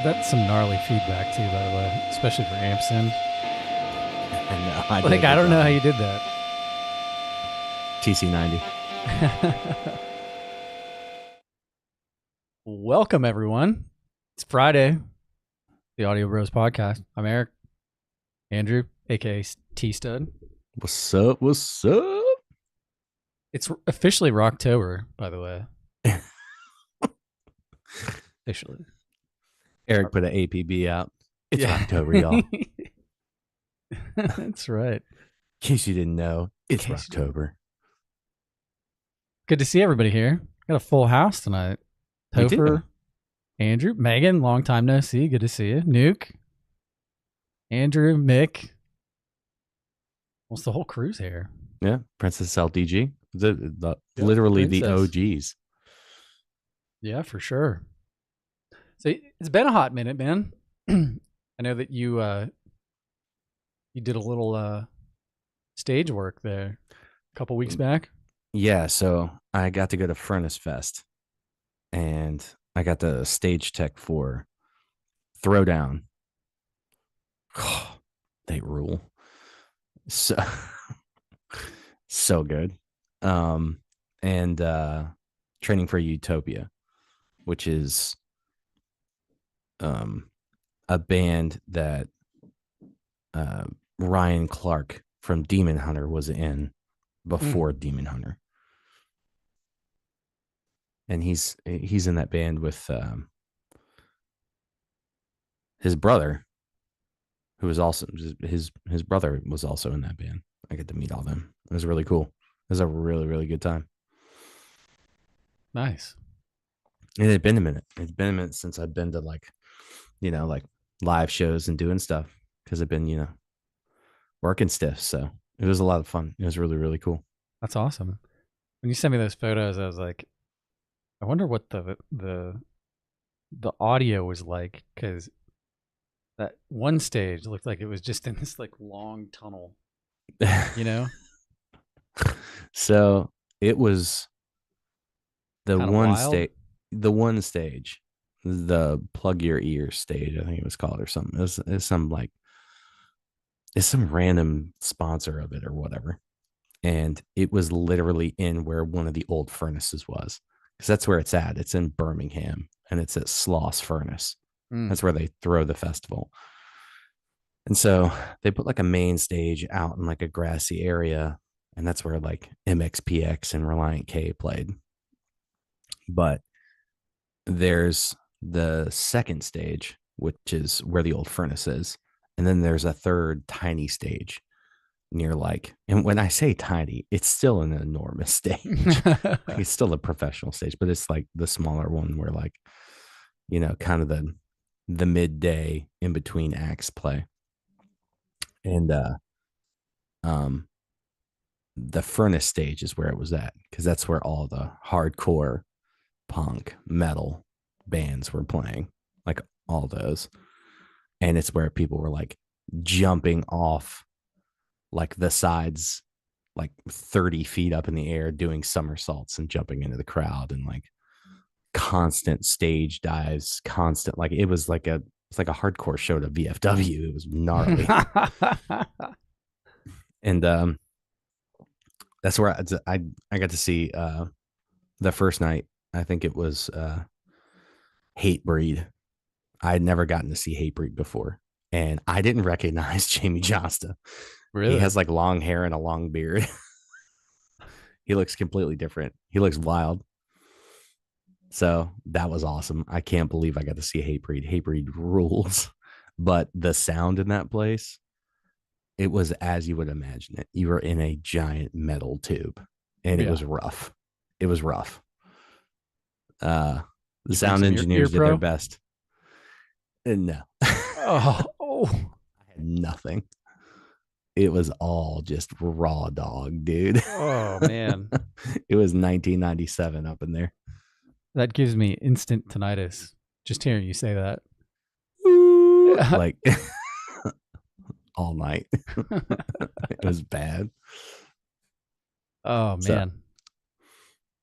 That's some gnarly feedback too, by the way, especially for Ampson. I know. Like, I don't know how you did that. TC90. Welcome, everyone. It's Friday, the Audio Bros podcast. I'm Eric, Andrew, aka T Stud. What's up? What's up? It's officially Rocktober, by the way. Officially. Eric put an APB out. It's October, y'all. That's right. In case you didn't know, it's Rocktober. Good to see everybody here. Got a full house tonight. Topher, Andrew, Megan, long time no see. Good to see you. Nuke, Andrew, Mick. Almost the whole crew's here. Yeah, Princess LDG. Literally the OGs. Yeah, for sure. So it's been a hot minute, man. I know that you did a little stage work there a couple weeks back. Yeah, so I got to go to Furnace Fest, and I got the stage tech for Throwdown. Oh, they rule. So good. And Training for Utopia, which is a band that Ryan Clark from Demon Hunter was in before Demon Hunter. And he's in that band with his brother, who was also his brother was also in that band. I get to meet all them. It was really cool. It was a really, really good time. Nice. And it had been a minute. It's been a minute since I've been to like live shows and doing stuff, because I've been, working stiff. So it was a lot of fun. It was really, really cool. That's awesome. When you sent me those photos, I was like, I wonder what the audio was like, because that one stage looked like it was just in this like long tunnel, So it was the Kinda one wild. stage, the plug your ear stage, I think it was called, or something. It's some random sponsor of it or whatever. And it was literally in where one of the old furnaces was, because that's where it's at. It's in Birmingham, and it's at Sloss Furnace. That's where they throw the festival. And so they put like a main stage out in like a grassy area, and that's where like MXPX and Reliant K played. But there's the second stage, which is where the old furnace is. And then there's a third tiny stage near and when I say tiny, it's still an enormous stage. It's still a professional stage, but it's like the smaller one where kind of the midday in between acts play. And the furnace stage is where it was at, because that's where all the hardcore punk metal bands were playing, like all those. And it's where people were like jumping off like the sides, like 30 feet up in the air, doing somersaults and jumping into the crowd, and like constant stage dives, like it was like a hardcore show to VFW. It was gnarly. And that's where I got to see the first night. I think it was Hatebreed. I had never gotten to see Hatebreed before, and I didn't recognize Jamie Josta. Really? He has like long hair and a long beard. He looks completely different. He looks wild. So that was awesome. I can't believe I got to see Hatebreed. Hatebreed rules. But the sound in that place, it was as you would imagine it. You were in a giant metal tube, and it was rough. It was rough. The sound engineers did their best. And no. Oh. I had nothing. It was all just raw dog, dude. Oh, man. It was 1997 up in there. That gives me instant tinnitus just hearing you say that. Like all night. It was bad. Oh, man.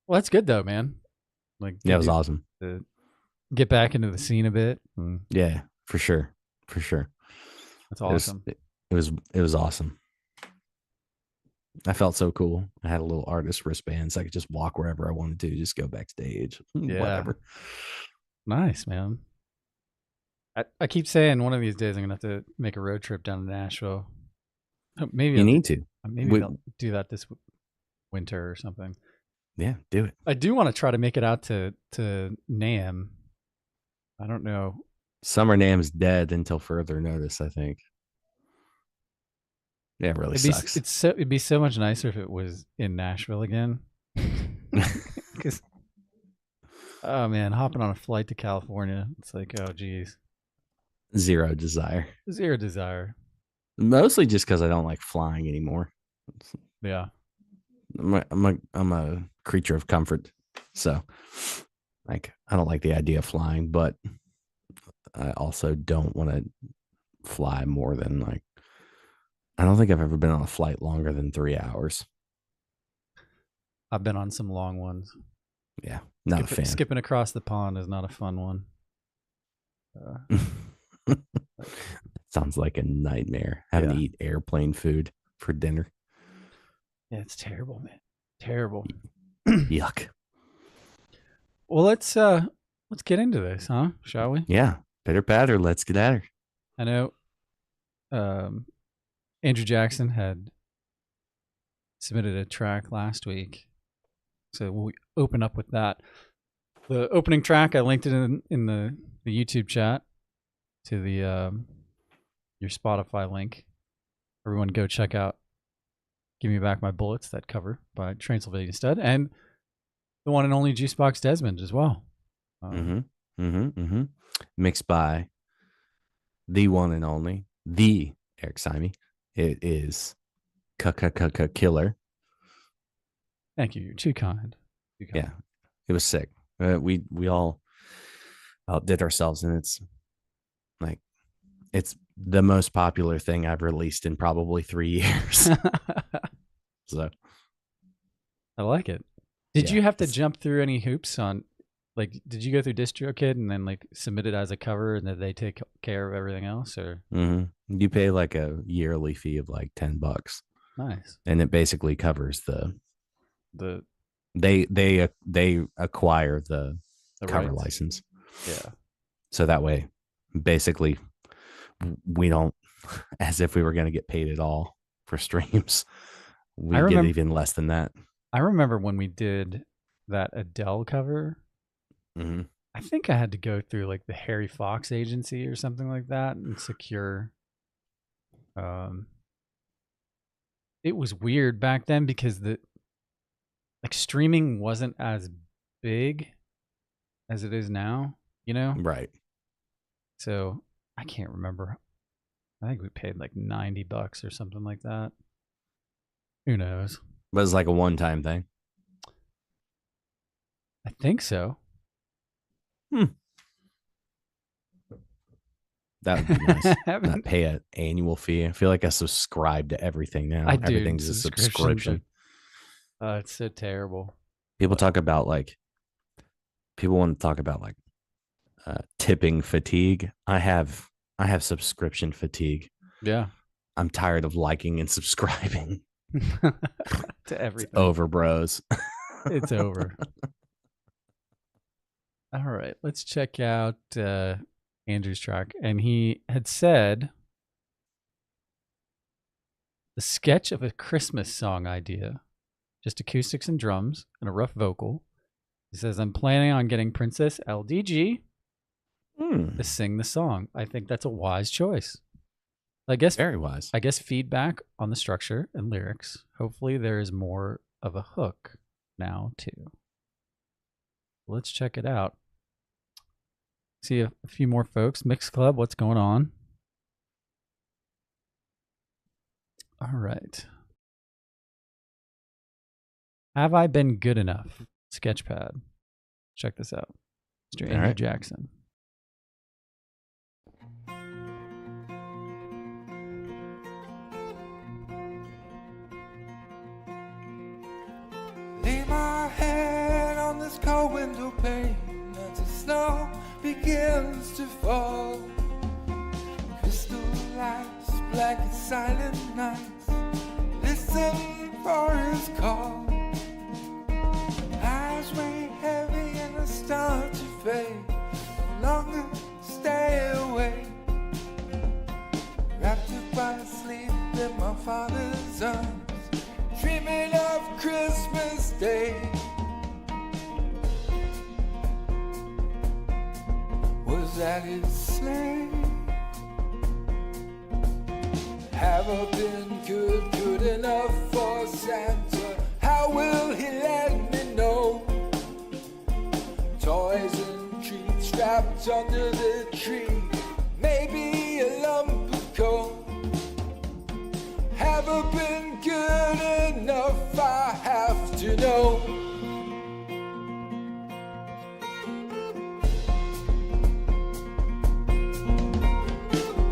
Well, that's good though, man. Like, yeah, it was awesome. The get back into the scene a bit. Yeah, for sure. For sure. That's awesome. It was awesome. I felt so cool. I had a little artist wristband, so I could just walk wherever I wanted to, just go backstage, Yeah. whatever. Nice, man. I keep saying one of these days I'm gonna have to make a road trip down to Nashville. Maybe You need to. I'll do that this winter or something. Yeah, do it. I do want to try to make it out to NAMM. I don't know. Summer NAMM's dead until further notice, I think. Yeah, it really sucks. It'd be so much nicer if it was in Nashville again. Because, oh man, hopping on a flight to California, it's like, oh geez, Zero desire. zero desire. Mostly just because I don't like flying anymore. Yeah, I'm a creature of comfort, so like I don't like the idea of flying, but I also don't want to fly more than like. I don't think I've ever been on a flight longer than 3 hours. I've been on some long ones. Yeah, not a fan. Skipping across the pond is not a fun one. Sounds like a nightmare. Having to eat airplane food for dinner. Yeah, it's terrible, man. Terrible. Yuck. Well, let's get into this, huh? Shall we? Yeah. Pitter patter. Let's get at her. I know Andrew Jackson had submitted a track last week, so we'll open up with that. The opening track, I linked it in the YouTube chat to the your Spotify link. Everyone go check out Give Me Back My Bullets, that cover by Transylvania Stud, and the one and only Juicebox Desmond as well. Mixed by the one and only, the Eric Simey. It is Killer. Thank you. You're too kind. Yeah, it was sick. We all outdid ourselves, and it's like it's the most popular thing I've released in probably 3 years. So I like it. Did you have to jump through any hoops on, like, did you go through DistroKid and then like submit it as a cover and then they take care of everything else, or? You pay like a yearly fee of like $10. Nice. And it basically covers they acquire the cover rights. license. Yeah. So that way, basically, we don't, as if we were going to get paid at all for streams. We get even less than that. I remember when we did that Adele cover. I think I had to go through like the Harry Fox agency or something like that and secure. It was weird back then because streaming wasn't as big as it is now, you know? Right. So I can't remember. I think we paid like $90 or something like that. Who knows? But it's like a one-time thing. I think so. That would be nice. Not pay an annual fee. I feel like I subscribe to everything now. Everything's a subscription. It's so terrible. People want to talk about like tipping fatigue. I have subscription fatigue. Yeah. I'm tired of liking and subscribing to everything. It's over, bros. It's over. All right, let's check out Andrew's track. And he had said, the sketch of a Christmas song idea, just acoustics and drums and a rough vocal. He says, I'm planning on getting Princess LDG to sing the song. I think that's a wise choice. I guess very wise. I guess feedback on the structure and lyrics. Hopefully there is more of a hook now too. Let's check it out. See a few more folks. Mix Club, what's going on? All right. Have I Been Good Enough? Sketchpad. Check this out. Mr. Andrew Jackson. Lay my head on this cold window pane. Let it snow begins to fall. Crystal lights, black and silent nights, listen for his call. Eyes weigh heavy and I start to fade. No longer stay away. Wrapped up by sleep in my father's arms, dreaming of Christmas Day. Was at his sleigh. Have I been good enough for Santa? How will he let me know? Toys and treats wrapped under the tree, maybe a lump of coal. Have I been good enough? I have to know.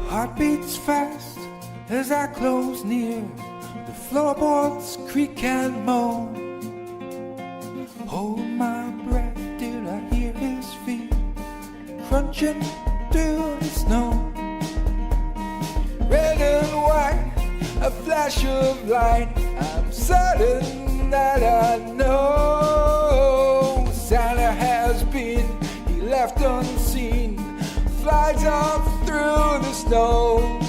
Heart beats fast as I close near. The floorboards creak and moan. Hold my breath till I hear his feet crunching through the snow. Red and white, a flash of light. I'm certain that I know Santa has been, he left unseen, flies off through the snow.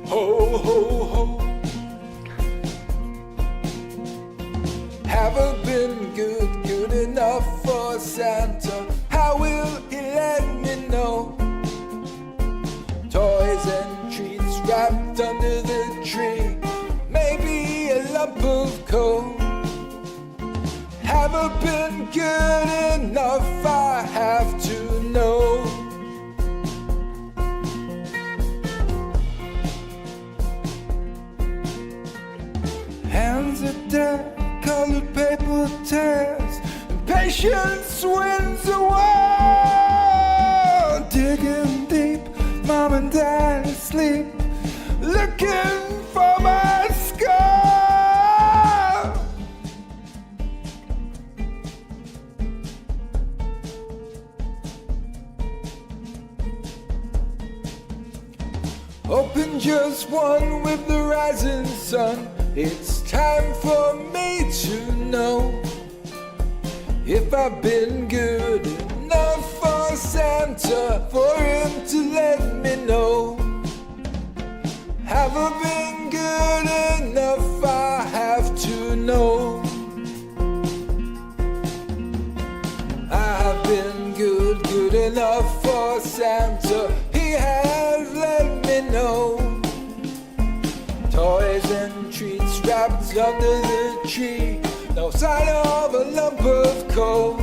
Ho, ho, ho. Have I been good enough for Santa? How will he let me know? Toys and treats wrapped under the tree, maybe a lump of coal. Have I been good enough? I have to know. Hands are dead, colored paper tears, and patience wins the war. Digging deep, mom and dad asleep, looking for my scar. Open just one with the rising sun. It's time for me to know if I've been good enough for Santa, for him to let me know. Have I been good enough? I have to know. I have been good enough for Santa. He has let me know. Toys and treats wrapped under the tree, no sign of a lump of coal.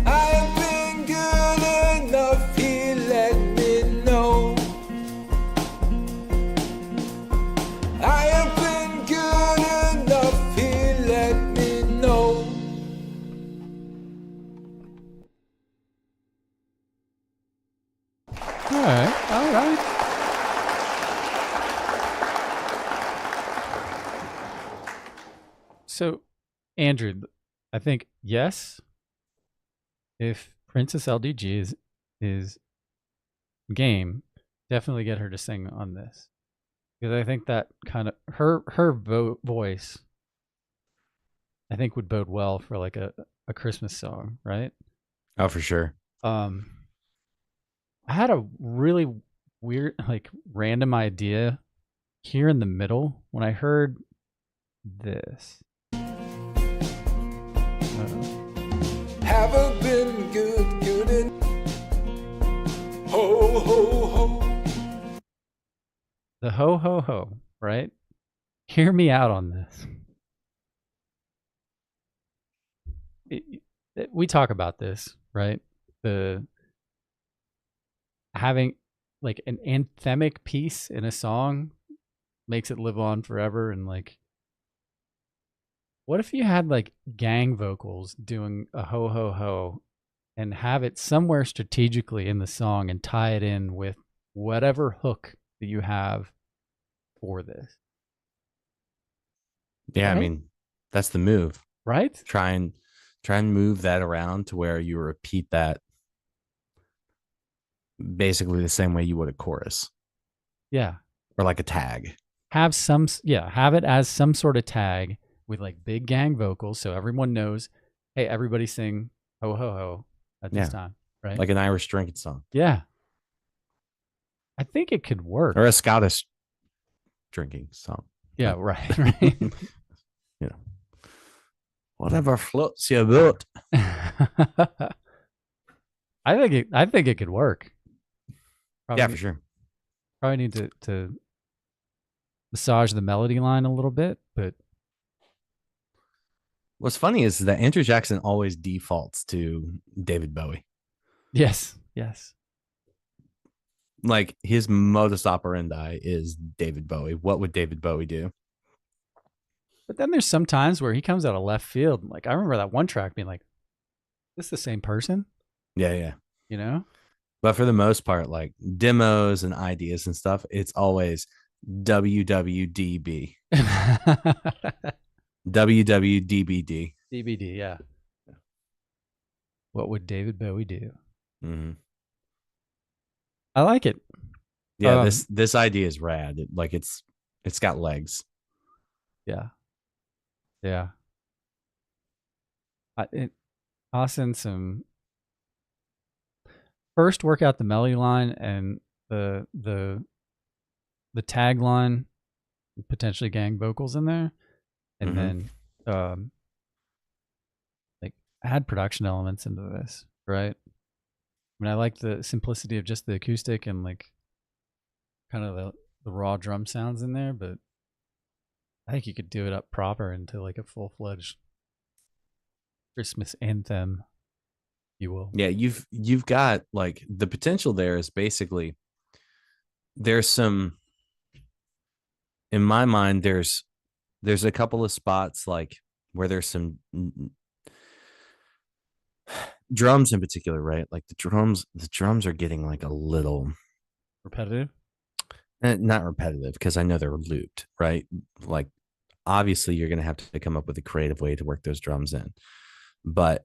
I have been good enough, he let me know. I have been good enough, he let me know. All right, all right. So, Andrew, I think yes, if Princess LDG is game, definitely get her to sing on this, because I think that kind of her voice, I think, would bode well for like a Christmas song, right? Oh, for sure. I had a really weird, like, random idea here in the middle when I heard this. Have I been good enough? Ho, ho, ho. The ho ho ho, right? Hear me out on this. We talk about this, right? The having like an anthemic piece in a song makes it live on forever. And like, what if you had like gang vocals doing a ho ho ho and have it somewhere strategically in the song and tie it in with whatever hook that you have for this? Yeah, Right? I mean, that's the move. Right? Try and Try and move that around to where you repeat that basically the same way you would a chorus Yeah. or like a tag. Have it as some sort of tag with like big gang vocals so everyone knows, hey, everybody sing ho ho ho at this time, right? Like an Irish drinking song. Yeah. I think it could work. Or a Scottish drinking song. Yeah, right, right. You know. Whatever floats your boat. I think it could work. Probably, Yeah, for sure. Probably need to massage the melody line a little bit, but what's funny is that Andrew Jackson always defaults to David Bowie. Yes. Like his modus operandi is David Bowie. What would David Bowie do? But then there's some times where he comes out of left field. Like I remember that one track being like, "This is the same person?" Yeah. You know? But for the most part, like demos and ideas and stuff, it's always WWDB. WWDBD. DBD, yeah. What would David Bowie do? Mm-hmm. I like it. Yeah, this idea is rad. It's got legs. Yeah. I'll send some. First, work out the melody line and the tagline, potentially gang vocals in there, and then like add production elements into this, right? I mean, I like the simplicity of just the acoustic and like kind of the raw drum sounds in there, but I think you could do it up proper into like a full-fledged Christmas anthem, you will. Yeah, you've got like the potential there is basically there's some, in my mind, there's a couple of spots like where there's some drums in particular, right? Like the drums are getting like a little repetitive. Not repetitive because I know they're looped, right? Like obviously you're going to have to come up with a creative way to work those drums in, but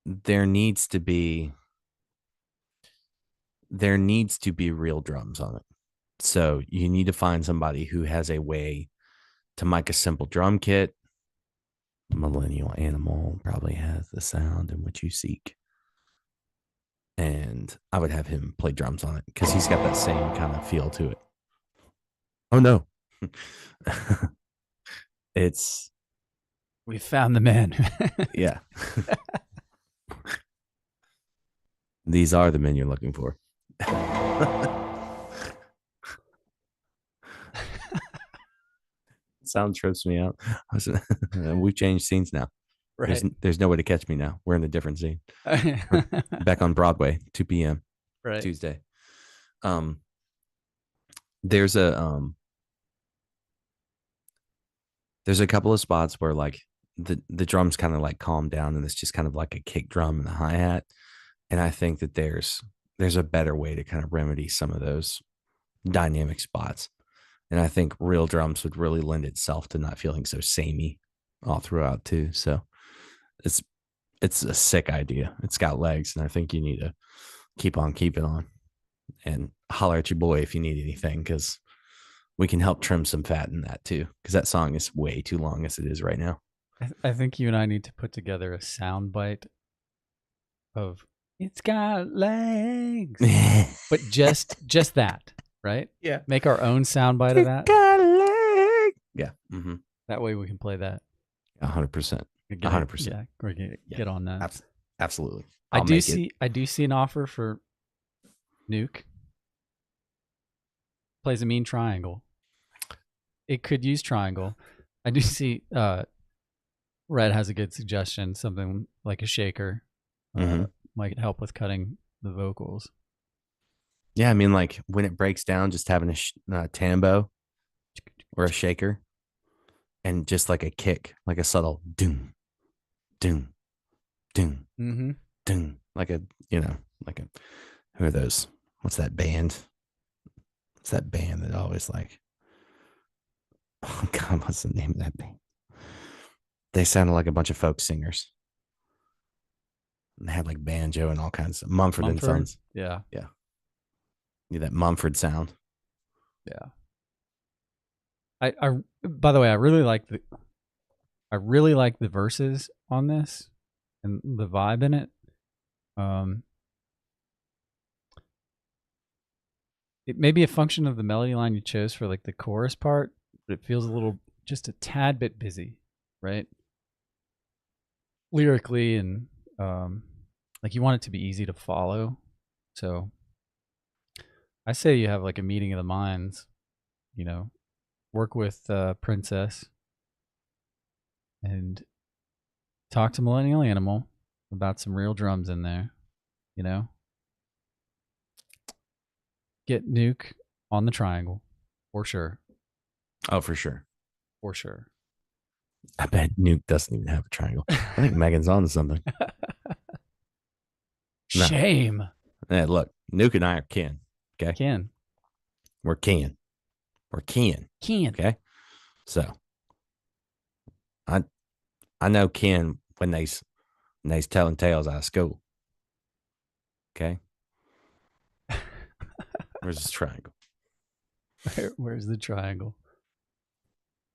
there needs to be real drums on it. So you need to find somebody who has a way to mic a simple drum kit. Millennial Animal probably has the sound in which you seek. And I would have him play drums on it because he's got that same kind of feel to it. Oh no. We found the man. Yeah. These are the men you're looking for. Sound trips me out. We've changed scenes now. Right. There's no way to catch me now. We're in a different scene. We're back on Broadway, 2 p.m. Right. Tuesday. There's a couple of spots where like the drums kind of like calm down and it's just kind of like a kick drum and a hi-hat. And I think that there's a better way to kind of remedy some of those dynamic spots. And I think real drums would really lend itself to not feeling so samey all throughout too. So it's a sick idea. It's got legs, and I think you need to keep on keeping on and holler at your boy if you need anything, because we can help trim some fat in that too, because that song is way too long as it is right now. I think you and I need to put together a sound bite of "It's got legs," but just that, right? Yeah. Make our own sound bite of that. Got leg. Yeah. Mm-hmm. That way we can play that. 100%. 100%. Yeah, we're gonna get on that. Absolutely. I do see an offer for Nuke. Plays a mean triangle. It could use triangle. I do see Red has a good suggestion, something like a shaker. Might help with cutting the vocals. Yeah, I mean, like when it breaks down, just having a tambo or a shaker and just like a kick, like a subtle doom, doom, doom, doom, like a, who are those? What's that band? What's that band that always like, oh God, what's the name of that band? They sounded like a bunch of folk singers. And they had like banjo and all kinds of Mumford and Sons. Yeah. Yeah. That Mumford sound. Yeah. I by the way, I really like the verses on this and the vibe in it. It may be a function of the melody line you chose for like the chorus part, but it feels a little, just a tad bit busy, right? Lyrically, and like you want it to be easy to follow. So I say you have like a meeting of the minds, you know, work with Princess and talk to Millennial Animal about some real drums in there, you know. Get Nuke on the triangle, for sure. Oh, for sure. For sure. I bet Nuke doesn't even have a triangle. I think Megan's on to something. Shame. Hey, look, Nuke and I are kin. Okay. We're kin. We're kin. Okay. So I know kin when they's telling tales out of school. Okay. Where's this triangle? Where's the triangle?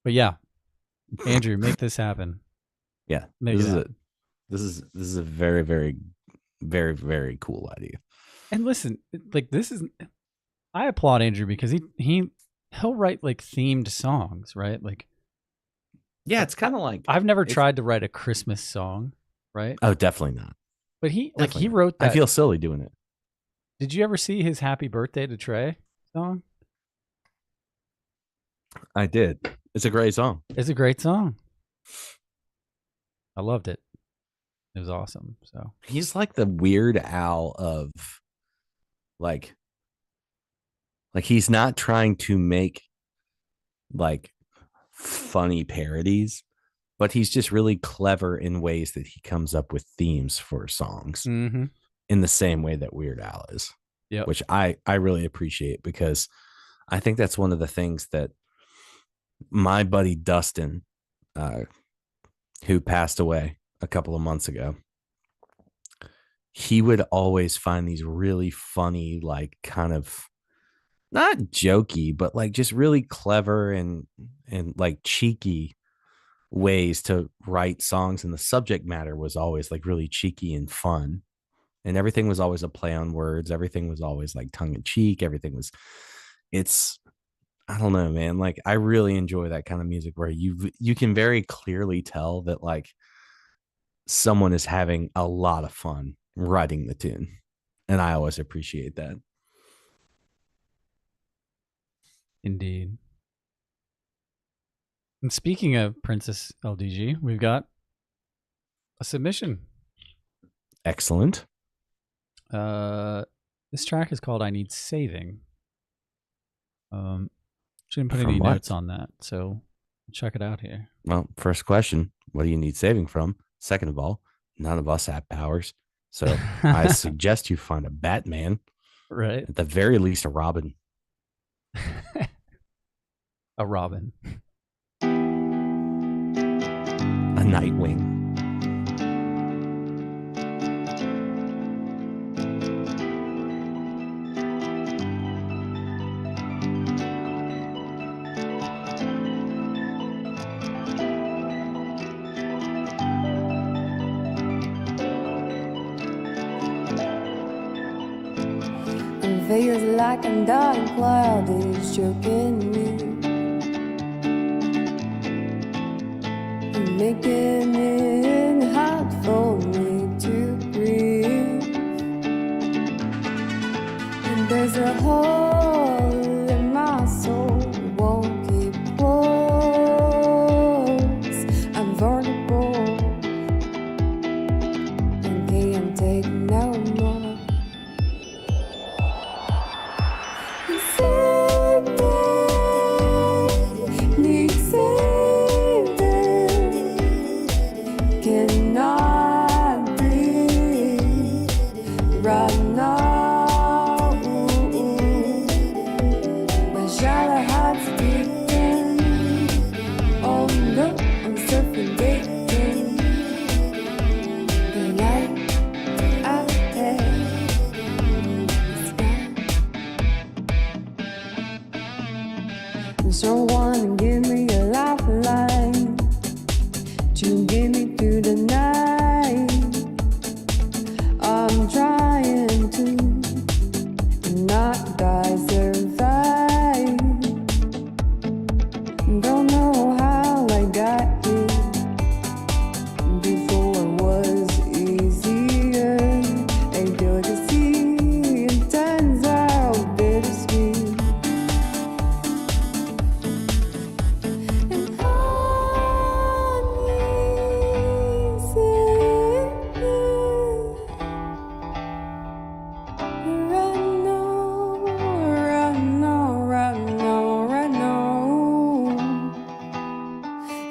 But yeah, Andrew, make this happen. Yeah, Make this it is happen. this is a very, very, very, very cool idea. And listen, like I applaud Andrew because he'll write like themed songs, right? Like, yeah, it's kind of like I've never tried to write a Christmas song, right? Oh, definitely not. But he Definitely not. wrote that. I feel silly doing it. Did you ever see his Happy Birthday to Trey song? I did. It's a great song. It's a great song. I loved it. It was awesome. So he's like the Weird Al of like he's not trying to make like funny parodies, but he's just really clever in ways that he comes up with themes for songs in the same way that Weird Al is. Yeah, which I really appreciate, because I think that's one of the things that my buddy Dustin, who passed away a couple of months ago, he would always find these really funny, like kind of not jokey, but like just really clever and like cheeky ways to write songs. And the subject matter was always like really cheeky and fun. And everything was always a play on words. Everything was always like tongue in cheek. I don't know, man. Like I really enjoy that kind of music where you can very clearly tell that like someone is having a lot of fun writing the tune. And I always appreciate that. Indeed. And speaking of Princess LDG, we've got a submission. Excellent. This track is called I Need Saving. Shouldn't put From any what? notes on that, so check it out here. Well, first question, what do you need saving from? Second of all, none of us have powers. So I suggest you find a Batman. Right. At the very least, a Robin. A Robin. A Nightwing. Feels like a dying cloud is choking me, making it hard for me to breathe. And there's a hole in my soul, won't keep close. I'm vulnerable and can't take no more. Someone give me a lifeline to get me through the night. I'm trying to not die, survive. Don't know how I got here. Before it was easier. I go to see it turns out bittersweet. And right now.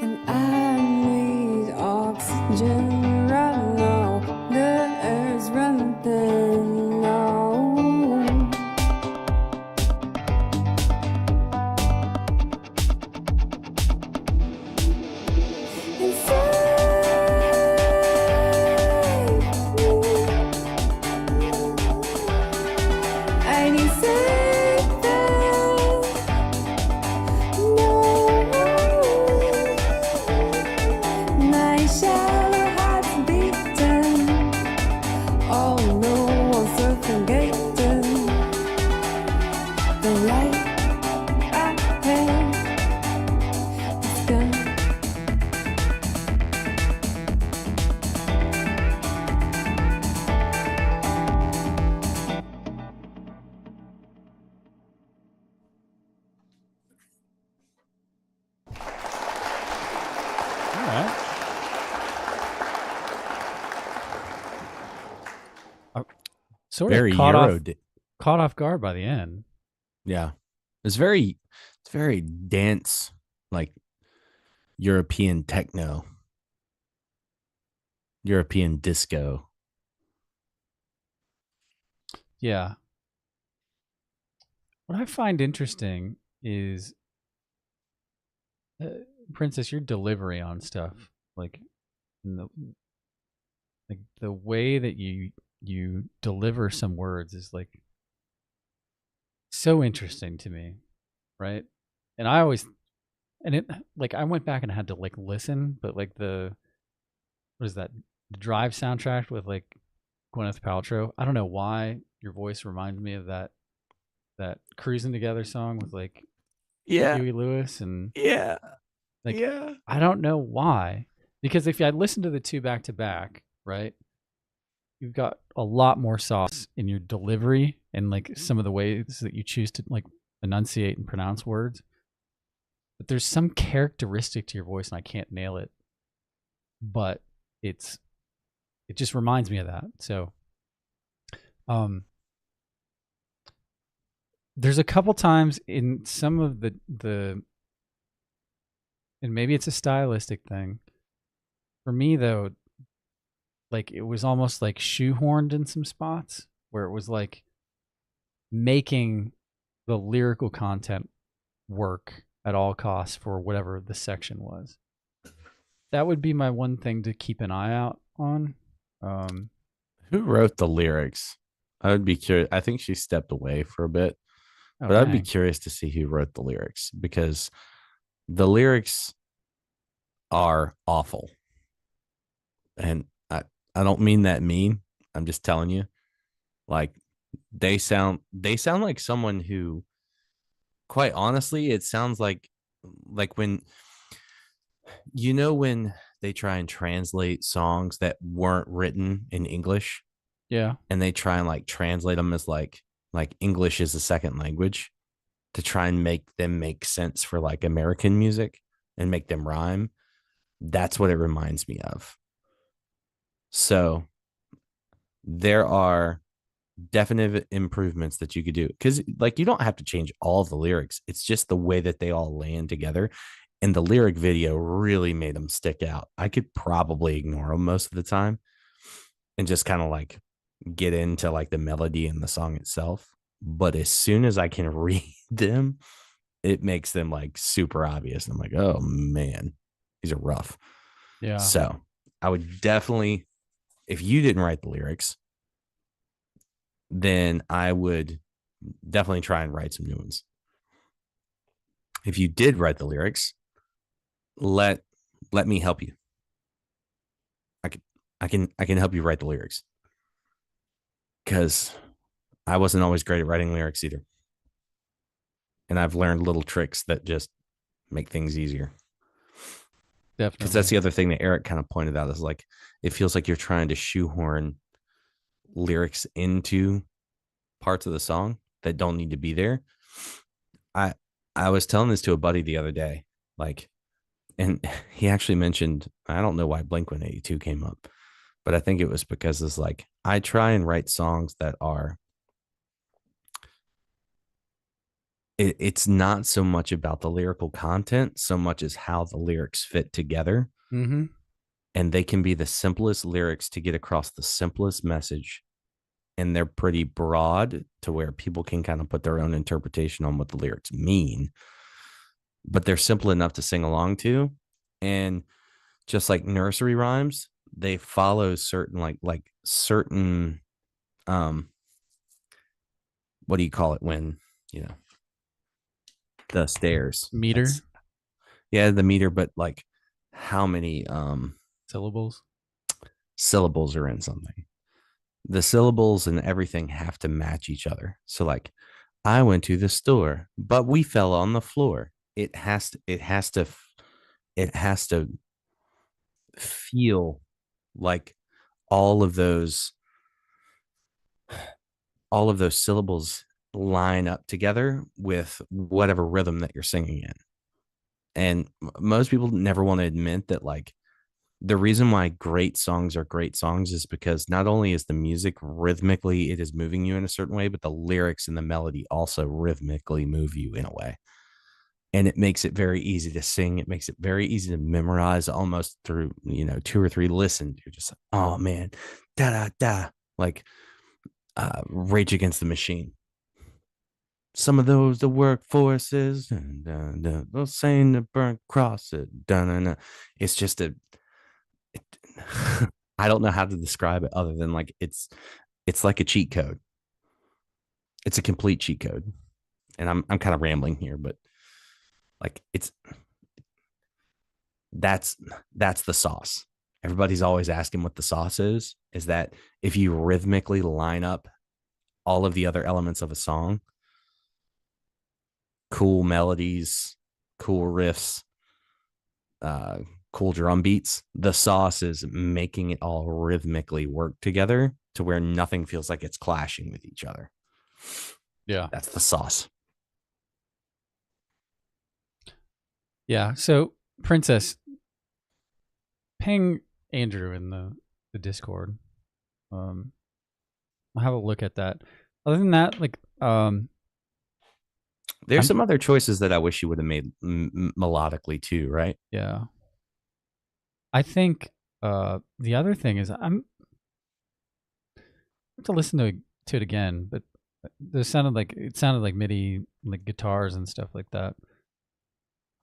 And I need oxygen right now. The air's running thin now. And save me. I need saving. No, my shallow heart's beating. Oh no, I'm suffocating. The light ahead is gone. All right. Sort Very of caught Euro. off, caught off guard by the end. Yeah. It's very dense, like European techno, European disco. Yeah. What I find interesting is, Princess, your delivery on stuff, like the way that you deliver some words is like so interesting to me, right? And I always, and it, like, I went back and had to like listen, but like what is that, the Drive soundtrack with like Gwyneth Paltrow. I don't know why your voice reminds me of that Cruising Together song with like Yeah. Huey Lewis and Yeah. like, Yeah. I don't know why, because if I listen to the two back to back, right, you've got a lot more sauce in your delivery and like some of the ways that you choose to like enunciate and pronounce words. But there's some characteristic to your voice, and I can't nail it. But it just reminds me of that. So, there's a couple times in some of the and maybe it's a stylistic thing. For me though, like it was almost like shoehorned in some spots where it was like making the lyrical content work at all costs for whatever the section was. That would be my one thing to keep an eye out on. Who wrote the lyrics? I would be curious. I think she stepped away for a bit, Oh, but I'd be dang. curious to see who wrote the lyrics, because the lyrics are awful. And I don't mean that mean. I'm just telling you, like they sound like someone who, quite honestly, it sounds like when when they try and translate songs that weren't written in English, Yeah. and they try and like translate them as like English is a second language to try and make them make sense for like American music and make them rhyme. That's what it reminds me of. So there are definite improvements that you could do, because like you don't have to change all of the lyrics. It's just the way that they all land together. And the lyric video really made them stick out. I could probably ignore them most of the time and just kind of like get into like the melody and the song itself. But as soon as I can read them, it makes them like super obvious. I'm like, oh man, these are rough. Yeah. So I would definitely, if you didn't write the lyrics, then I would definitely try and write some new ones. if you did write the lyrics, let let me help you. I can help you write the lyrics because I wasn't always great at writing lyrics either. And I've learned little tricks that just make things easier. Because that's Definitely. the other thing that Eric kind of pointed out is like it feels like you're trying to shoehorn lyrics into parts of the song that don't need to be there. I I was telling this to a buddy the other day, like, and he actually mentioned I don't know why Blink 182 came up, but I think it was because it's like I try and write songs that are it's not so much about the lyrical content so much as how the lyrics fit together. Mm-hmm. And they can be the simplest lyrics to get across the simplest message. And they're pretty broad to where people can kind of put their own interpretation on what the lyrics mean, but they're simple enough to sing along to. And just like nursery rhymes, they follow certain like certain um what do you call it when you know the stairs? Meter, That's yeah, the meter, but like how many syllables. syllables are in something. The syllables and everything have to match each other. So like I went to the store, but we fell on the floor. It has to feel like all of those all of those syllables line up together with whatever rhythm that you're singing in. And most people never want to admit that like the reason why great songs are great songs is because not only is the music rhythmically it is moving you in a certain way, but the lyrics and the melody also rhythmically move you in a way. And it makes it very easy to sing. It makes it very easy to memorize almost through, two or three listens. You're just like, oh man, da da da. Like Rage Against the Machine. Some of those the workforces and those saying the burnt cross it. It's just it, I don't know how to describe it other than like it's like a cheat code. It's a complete cheat code. And I'm kind of rambling here, but like that's that's the sauce. Everybody's always asking what the sauce is that if you rhythmically line up all of the other elements of a song, cool melodies, cool riffs, uh, cool drum beats, the sauce is making it all rhythmically work together to where nothing feels like it's clashing with each other. Yeah. That's the sauce. Yeah. So, Princess, ping Andrew in the Discord. I'll have a look at that. Other than that, like, there's some other choices that I wish you would have made melodically too, right? Yeah. I think the other thing is I have to listen to it again, but it sounded like MIDI like guitars and stuff like that.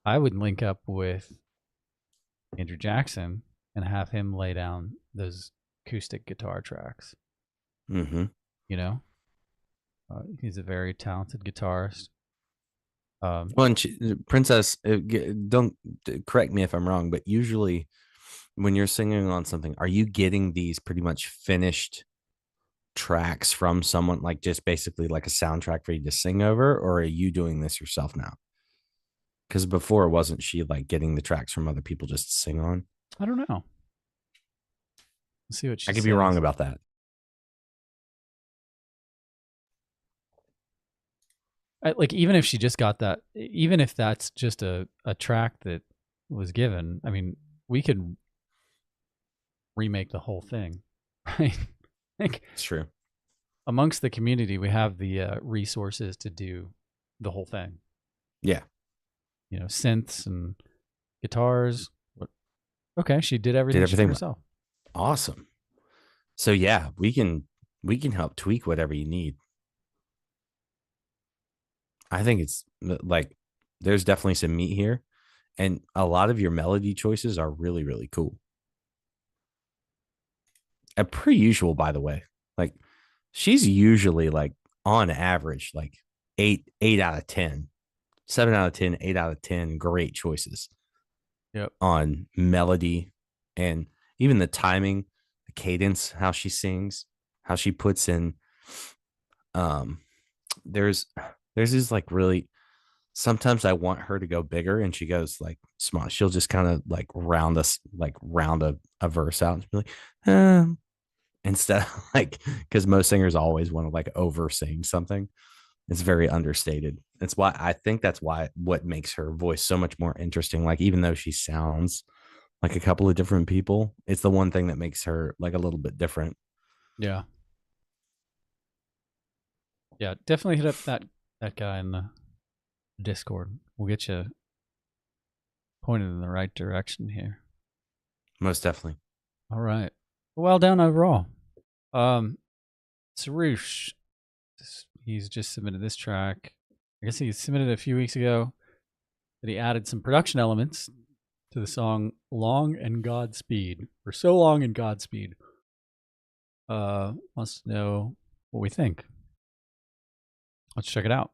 I would link up with Andrew Jackson and have him lay down those acoustic guitar tracks. Mm-hmm. You know, he's a very talented guitarist. Well, and Princess, don't correct me if I'm wrong, but usually when you're singing on something, are you getting these pretty much finished tracks from someone, like just basically like a soundtrack for you to sing over, or are you doing this yourself now? Because before, wasn't she like getting the tracks from other people just to sing on? I don't know. Let's see what she I could says. be wrong about that. Like, even if she just got that, even if that's just a track that was given, I mean, we could remake the whole thing, right? Like, It's true. amongst the community, we have the resources to do the whole thing. Yeah. You know, synths and guitars. Okay, she did everything, herself. Awesome. So yeah, we can help tweak whatever you need. I think it's like there's definitely some meat here, and a lot of your melody choices are really, really cool. And per usual, by the way, like she's usually like on average like eight out of 10 7 out of 10, 8 out of 10, great choices. Yep. On melody and even the timing, the cadence, how she sings, how she puts in. There's these like really. Sometimes I want her to go bigger, and she goes like small. She'll just kind of like round a verse out and be like, instead of like, because most singers always want to like over sing something. It's very understated. It's why I think that's why what makes her voice so much more interesting. Like, even though she sounds like a couple of different people, it's the one thing that makes her like a little bit different. Yeah. Yeah, definitely hit up that guy in the Discord. We'll get you pointed in the right direction here. Most definitely. All right. Well done overall. Sarush, he's just submitted this track. I guess he submitted it a few weeks ago. That he added some production elements to the song "Long and Godspeed" for "So Long and Godspeed." Wants to know what we think. Let's check it out.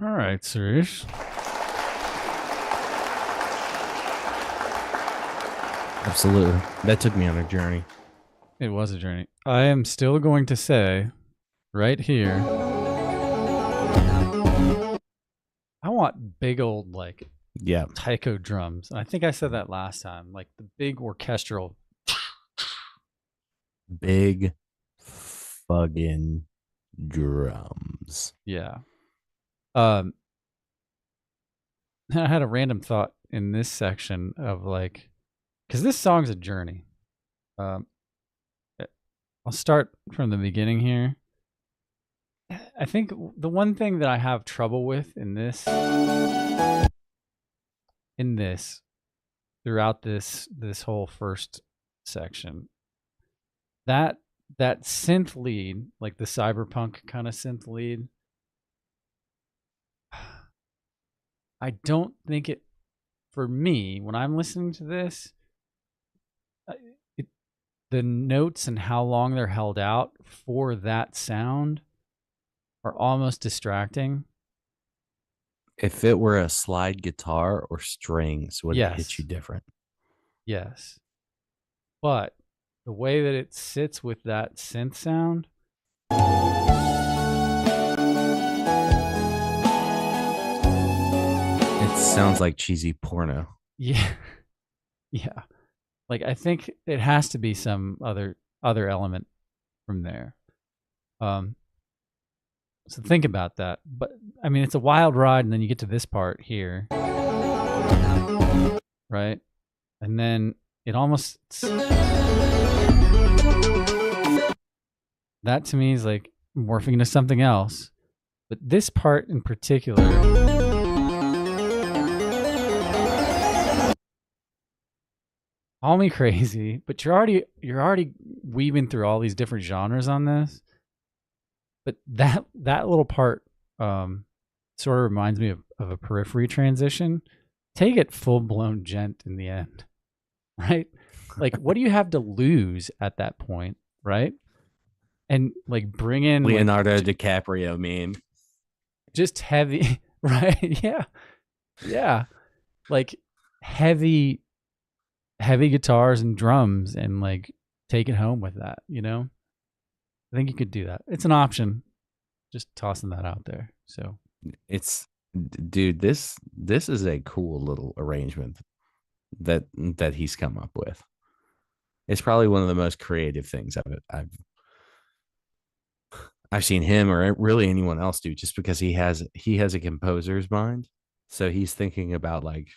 All right, Suresh. Absolutely. That took me on a journey. It was a journey. I am still going to say, right here, I want big old, like, Yeah. taiko drums. And I think I said that last time, like the big orchestral. Big fucking drums. Yeah. Um, I had a random thought in this section of like, because this song's a journey. Um, I'll start from the beginning here. I think the one thing that I have trouble with in this throughout this whole first section, that synth lead, like the cyberpunk kind of synth lead, I don't think it, for me, when I'm listening to this, the notes and how long they're held out for that sound are almost distracting. If it were a slide guitar or strings, would it hit Yes. you different? Yes. But the way that it sits with that synth sound, It sounds like cheesy porno. yeah. Yeah. Like I think it has to be some other element from there. So think about that. But I mean, it's a wild ride, and then you get to this part here, right? And then it almost, that to me is like morphing into something else. But this part in particular, call me crazy, but you're already weaving through all these different genres on this. But that little part sort of reminds me of a periphery transition. Take it full blown gent in the end, right? Like, what do you have to lose at that point, right? And like bring in Leonardo DiCaprio meme. Just heavy, right? Yeah, like heavy guitars and drums, and like take it home with that. You know, I think you could do that. It's an option. Just tossing that out there. So It's, dude, this is a cool little arrangement that he's come up with. It's probably one of the most creative things I've seen him or really anyone else do, just because he has a composer's mind. So he's thinking about like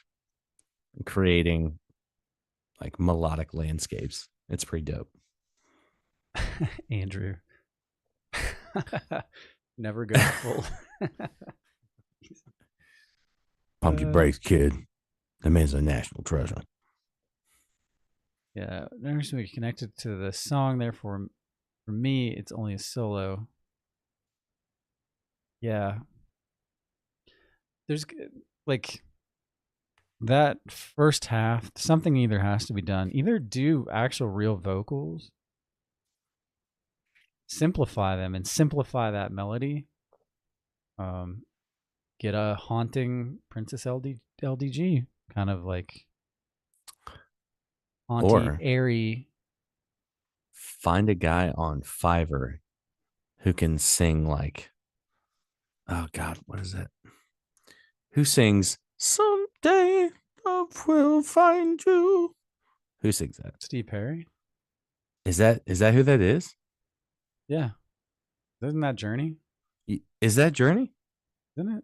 creating like melodic landscapes. It's pretty dope. Andrew, never go full. Pump your brakes, kid. That man's a national treasure. Yeah, there's something connected to the song. Therefore, for me, it's only a solo. Yeah, there's like that first half. Something either has to be done. Either do actual real vocals, simplify them, and simplify that melody. Get a haunting Princess LDG kind of like haunting, Or airy. find a guy on Fiverr who can sing like, oh God, what is it? Who sings "Someday Love Will Find You"? Who sings that? Steve Perry. Is that who that is? Yeah, isn't that Journey? Is that Journey? Isn't it?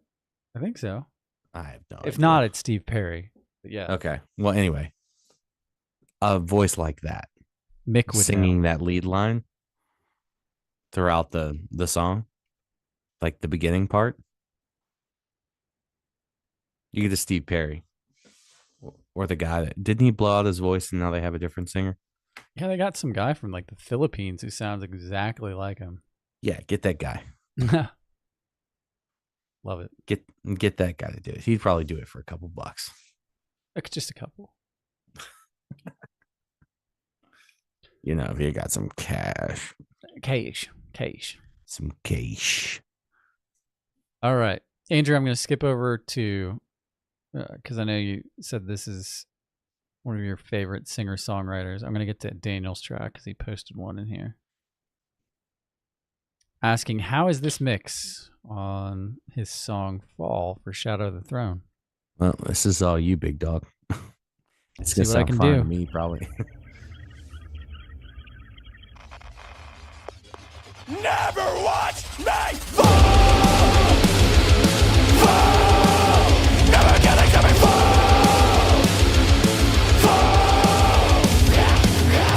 I think so. I have no If idea. not, it's Steve Perry. But yeah. Okay. Well, anyway, a voice like that, Mick would singing know. that lead line throughout the song, like the beginning part. You get a Steve Perry, or the guy that didn't he blow out his voice and now they have a different singer. Yeah, they got some guy from like the Philippines who sounds exactly like him. Yeah, get that guy. Love it. Get that guy to do it. He'd probably do it for a couple bucks. Like just a couple. You know, if you got some cash. Cash. Some cash. All right. Andrew, I'm going to skip over to, because I know you said this is one of your favorite singer-songwriters. I'm going to get to Daniel's track because he posted one in here. Asking, how is this mix on his song Fall for Shadow of the Throne? Well, this is all you, big dog. It's See gonna what I sound can fine do. to me, probably. Never watch me fall. Fall. Never gonna get me fall. Fall.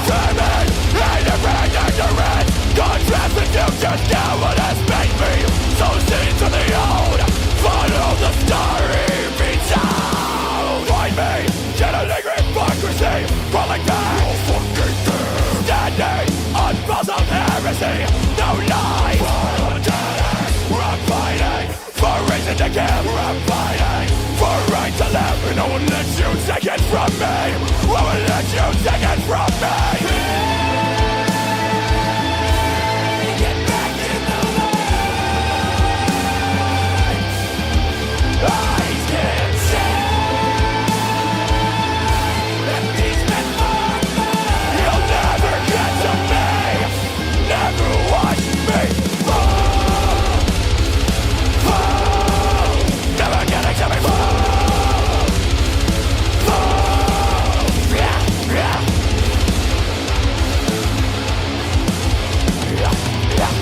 Famine and every ignorant contrast the future now what has made me so seen to the old. Follow the story beats out. Find me, channeling hypocrisy, crawling back. No fucking thing. Standing on balls of heresy. No lies. We're fighting for reason to give. We're fighting for right to live. No one lets you take it from me. No one lets you take it from me. Get back in the light. Eyes can see. And these men are mine. You'll never get to me. Never watch me fall. Fall. Never gonna get me fall. Fall. Yeah, yeah. Yeah, yeah.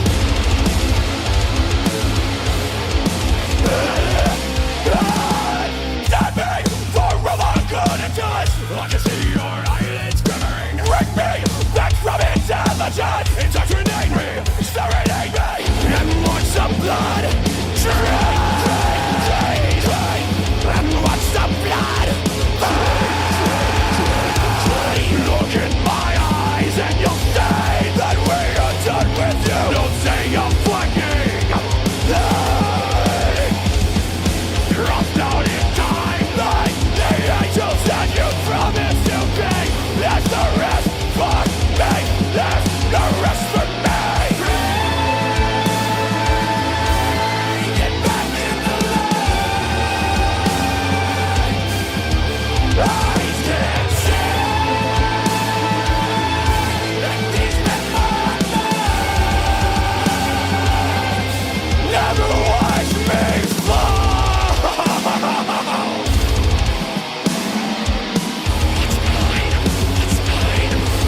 Stab me for all the good it does. I can see your eyelids glimmering. Break me back from intelligence. Indoctrinate me, serenade me, and watch the blood drain, drain, drain, drain, and watch the blood drain. Look in my eyes and you'll say that we are done with you. Don't say I'm flanking. You're off down in time like the angels that you promised to be. That's the rest for me. That's the rest for me. Get back in the light. Eyes can see. And these men are mine. Never watch me fall.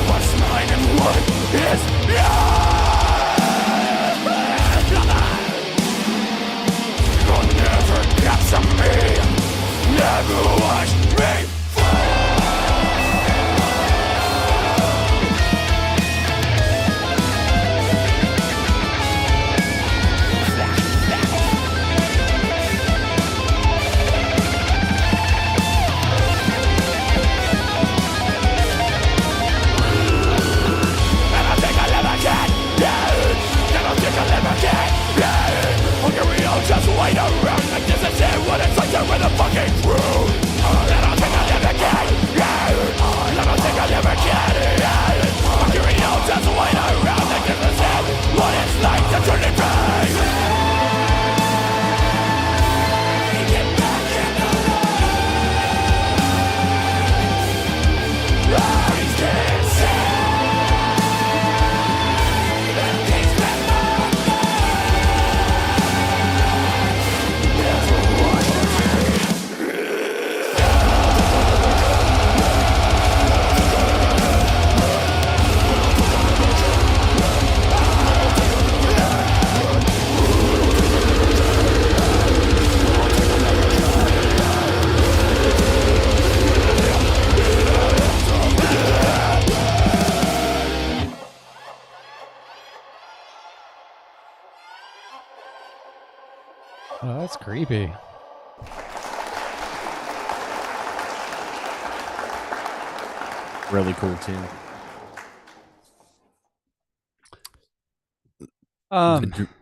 What's mine and what is yours? You'll never capture me. Never watch me just wait around like this is it. What it's like to win the fucking truth. Then I'll take a live again. Then I'll take a live again. I'll just wait around like this is it. What it's like to truly be. Get back in the light. Eyes can see. And these men are Oh, that's creepy. Really cool tune.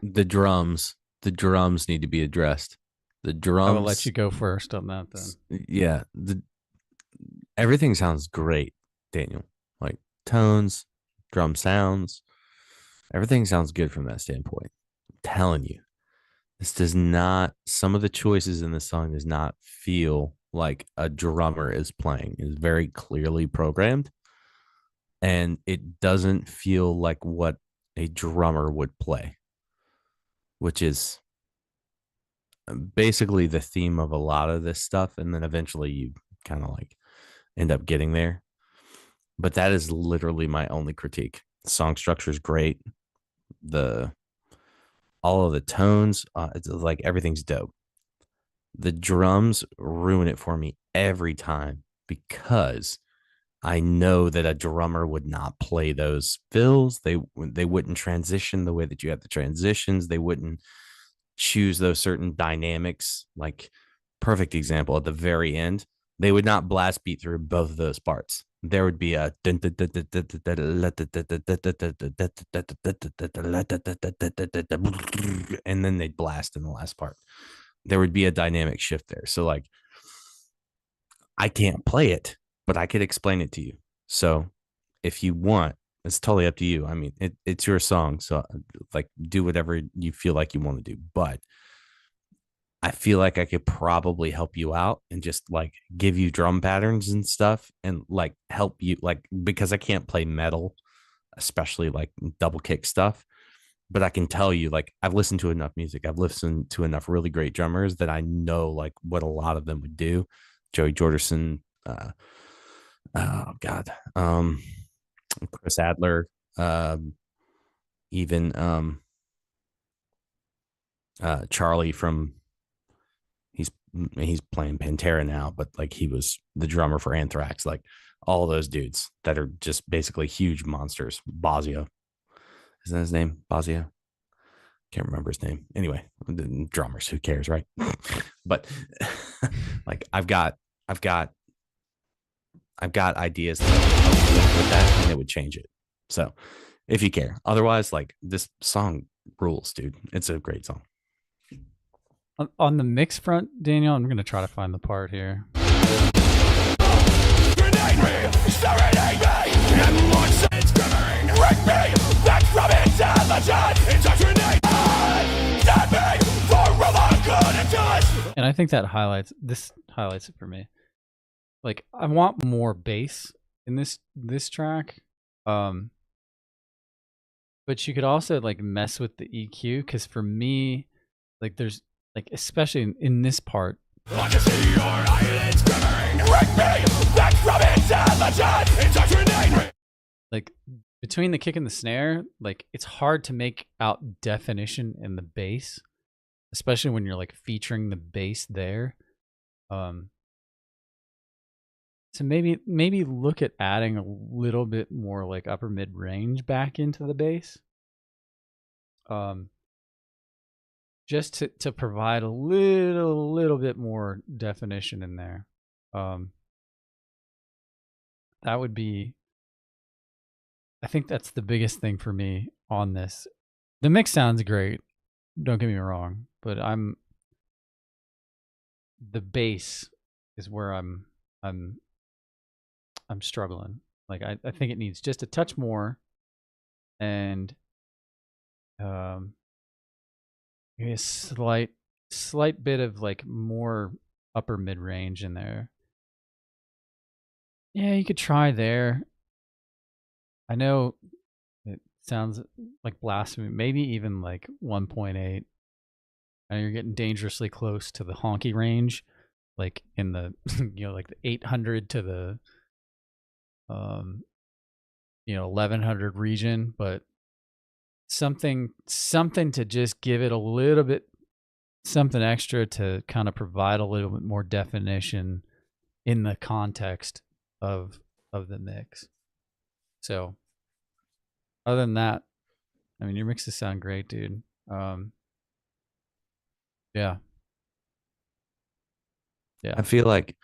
The drums need to be addressed. The drums. I will let you go first on that then. Yeah, everything sounds great, Daniel. Like tones, drum sounds, everything sounds good from that standpoint. I'm telling you, this does not. Some of the choices in the song does not feel like a drummer is playing. It's very clearly programmed, and it doesn't feel like what a drummer would play, which is basically the theme of a lot of this stuff, and then eventually you kind of like end up getting there. But that is literally my only critique. The song structure is great. The all of the tones, it's like everything's dope. The drums ruin it for me every time because I know that a drummer would not play those fills. They wouldn't transition the way that you have the transitions. They wouldn't choose those certain dynamics. Like perfect example at the very end, they would not blast beat through both of those parts. There would be a and then they'd blast in the last part. There would be a dynamic shift there. So like I can't play it, but I could explain it to you. So if you want, it's totally up to you. I mean, it's your song. So like do whatever you feel like you want to do. But I feel like I could probably help you out and just like give you drum patterns and stuff and like help you like because I can't play metal, especially like double kick stuff. But I can tell you, like, I've listened to enough music. I've listened to enough really great drummers that I know like what a lot of them would do. Joey Jordison, oh God, Chris Adler, even Charlie from he's playing Pantera now, but like he was the drummer for Anthrax, like all those dudes that are just basically huge monsters. Bosio, is that his name? Bosio? Can't remember his name. Anyway, the drummers, who cares, right? But like I've got ideas that with that and it would change it. So if you care. Otherwise, like this song rules, dude. It's a great song. On the mix front, Daniel, I'm going to try to find the part here. And I think that highlights it for me. Like I want more bass in this track. But you could also like mess with the EQ because for me, like there's like especially in this part. Like between the kick and the snare, like it's hard to make out definition in the bass, especially when you're like featuring the bass there. So maybe look at adding a little bit more like upper mid range back into the bass. Just to provide a little bit more definition in there. That would be, I think that's the biggest thing for me on this. The mix sounds great, don't get me wrong, but the bass is where I'm struggling. Like I think it needs just a touch more, and maybe a slight bit of like more upper mid range in there. Yeah, you could try there. I know it sounds like blasphemy, maybe even like 1.8. And you're getting dangerously close to the honky range, like in the like the 800 to the 1100 region, but something to just give it a little bit something extra to kind of provide a little bit more definition in the context of the mix. So other than that, I mean, your mixes sound great, dude. Yeah. I feel like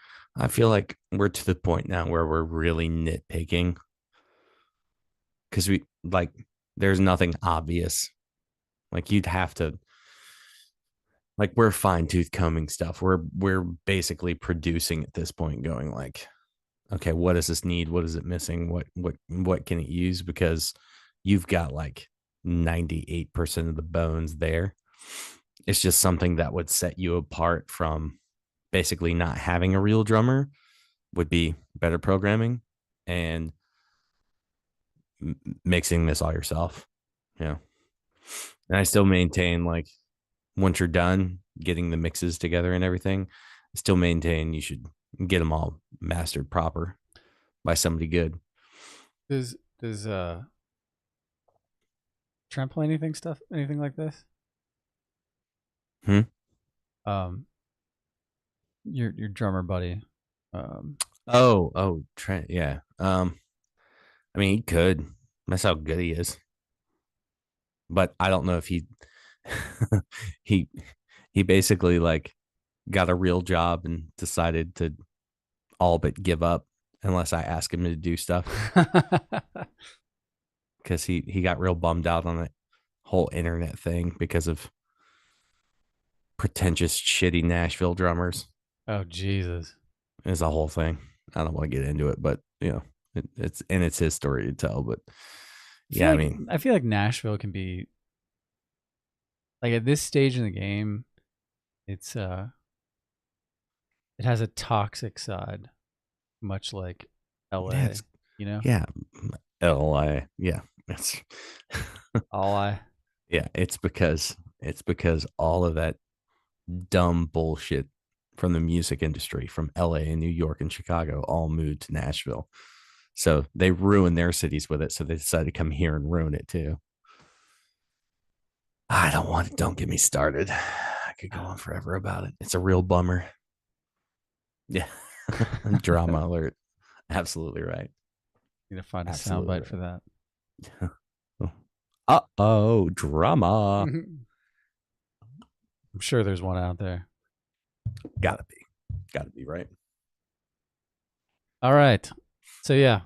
we're to the point now where we're really nitpicking because we like there's nothing obvious. Like you'd have to like we're fine-tooth combing stuff. We're basically producing at this point, going like, okay, what does this need? What is it missing? What can it use? Because you've got like 98% of the bones there. It's just something that would set you apart from basically not having a real drummer would be better programming and mixing this all yourself. Yeah. And I still maintain like once you're done, getting the mixes together and everything, still maintain you should get them all mastered proper by somebody good. Does Trent play anything like this? Hmm? Your drummer buddy. Trent, yeah. I mean, he could. That's how good he is. But I don't know if he he he basically like got a real job and decided to all but give up unless I ask him to do stuff, because he got real bummed out on the whole internet thing because of pretentious, shitty Nashville drummers. Oh Jesus! It's a whole thing. I don't want to get into it, but it's his story to tell. But yeah, I feel like Nashville can be like at this stage in the game, it has a toxic side, much like LA. Yeah, yeah, LA, yeah, it's yeah, it's because all of that dumb bullshit from the music industry from LA and New York and Chicago all moved to Nashville. So they ruined their cities with it. So they decided to come here and ruin it too. Don't get me started. I could go on forever about it. It's a real bummer. Yeah. Drama alert. Absolutely right. Need to find a soundbite for that. Uh-oh, drama. I'm sure there's one out there. Gotta be right. All right. So yeah.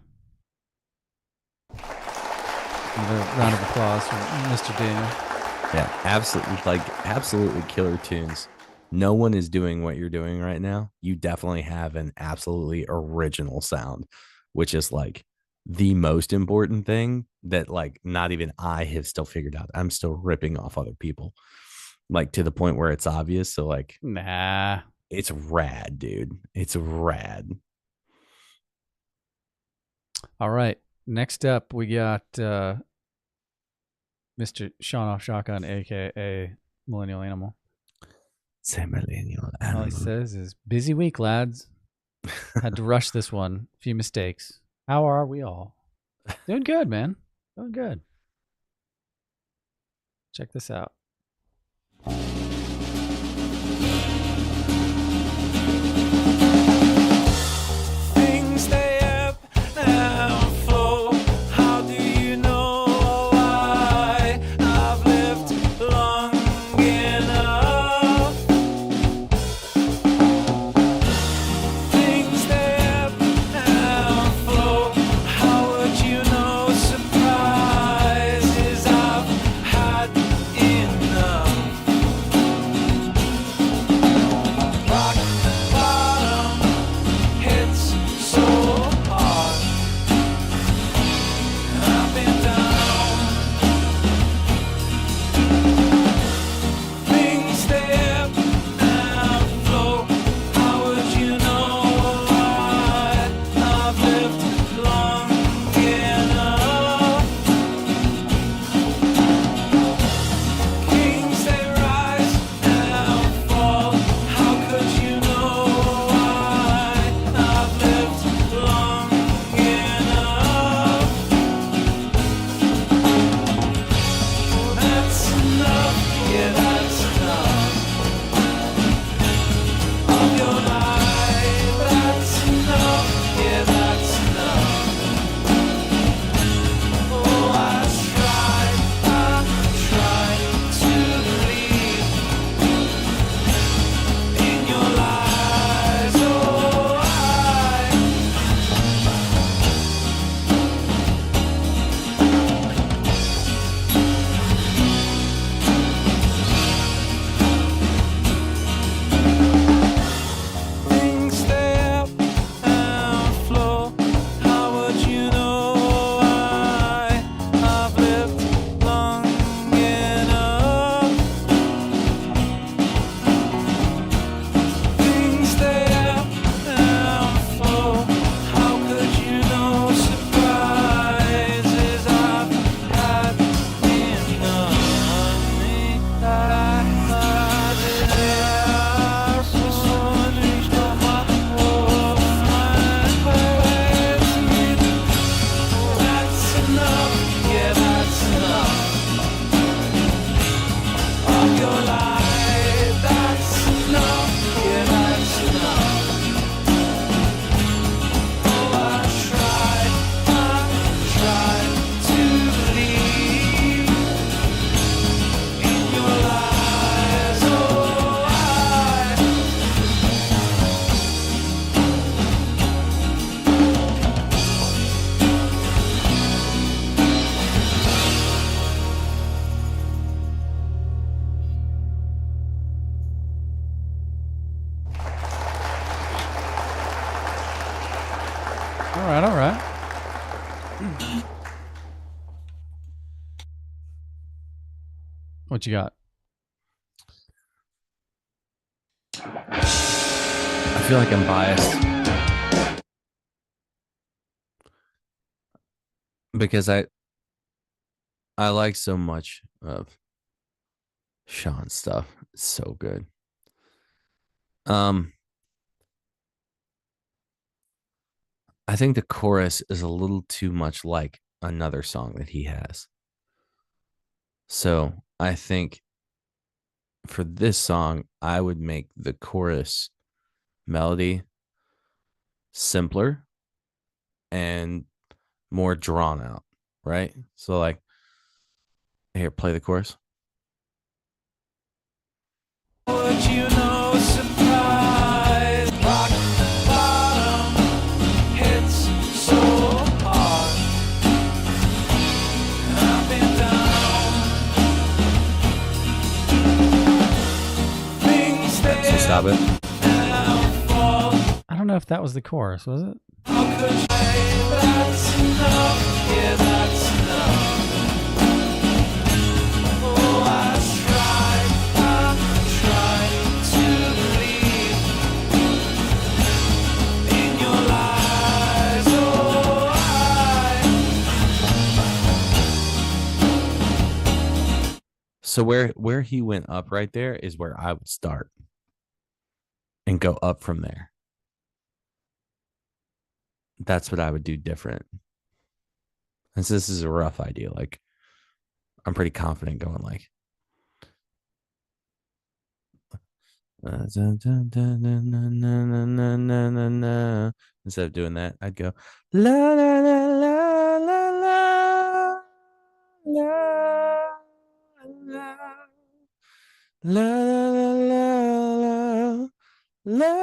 Another round of applause for Mr. Daniel. Yeah, absolutely killer tunes. No one is doing what you're doing right now. You definitely have an absolutely original sound, which is like the most important thing that like not even I have still figured out. I'm still ripping off other people, like to the point where it's obvious. So like, nah, it's rad, dude. It's rad. All right. Next up, we got Mr. Sean Off Shotgun, aka Millennial Animal. Say Millennial Animal. All he says is busy week, lads. Had to rush this one. A few mistakes. How are we all? Doing good, man. Doing good. Check this out. Things stay up and flow. How do you know why I've lived long enough? Things stay up and flow. How would you know? Surprises I've had enough. All right, all right. What you got? I feel like I'm biased because I like so much of Sean's stuff. It's so good. I think the chorus is a little too much like another song that he has. So I think for this song, I would make the chorus melody simpler and more drawn out, right? So like here, play the chorus. Would you know, surprise, rock bottom hits so hard. Up and down, things So stop it. that fall. I don't know if that was the chorus, was it? How could you say that's enough? Yeah, that's enough. Oh, I tried to believe in your lies. Oh, So where he went up right there is where I would start and go up from there. That's what I would do different. And so this is a rough idea. Like I'm pretty confident going like instead of doing that, I'd go la la la la la la la la la la la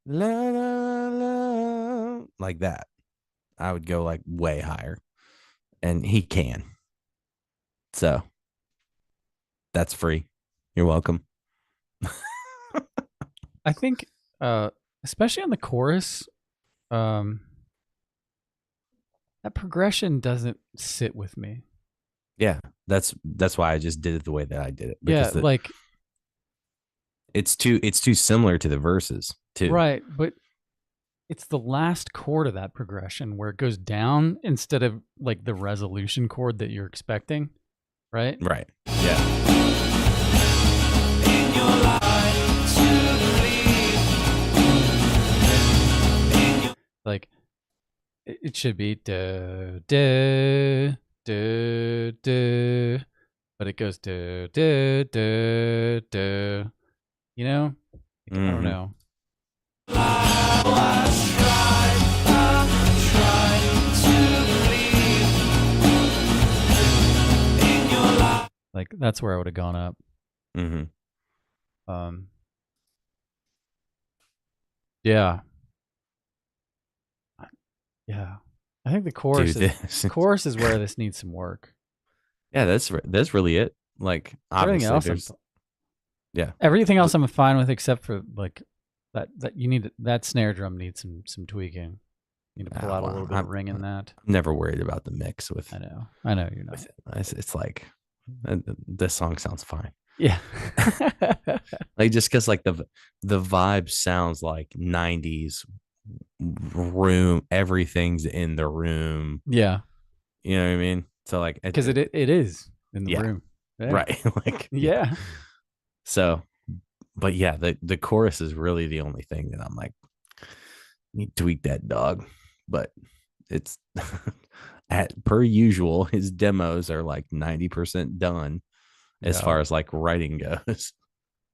la la la la like that. I would go like way higher, and he can. So that's free. You're welcome. I think, especially on the chorus, that progression doesn't sit with me. Yeah, that's why I just did it the way that I did it. Yeah, Because like it's too similar to the verses too. right, but it's the last chord of that progression where it goes down instead of like the resolution chord that you're expecting, right? Right. Yeah. in your lies to believe. Like it should be da da da da, but it goes da da da da. You know, like, I don't Mhm. know. Like that's where I would have gone up. Mhm. Yeah. Yeah. I think the chorus Dude, chorus is where this needs some work. yeah, that's really it. Like Everything obviously else, yeah. everything else I'm fine with except for like that you need that snare drum needs some tweaking. You need to pull out a well, little bit of ring in that. I'm never worried about the mix with I know you're not. with it. It's like this song sounds fine. Yeah. Like just because like the vibe sounds like 90s room, everything's in the room. Yeah. You know what I mean? So like Because it is in the Yeah. room. Yeah. right. Like Yeah. So but yeah, the chorus is really the only thing that I'm like, need to tweak that dog. But it's at per usual, his demos are like 90% done as Yeah. far as like writing goes.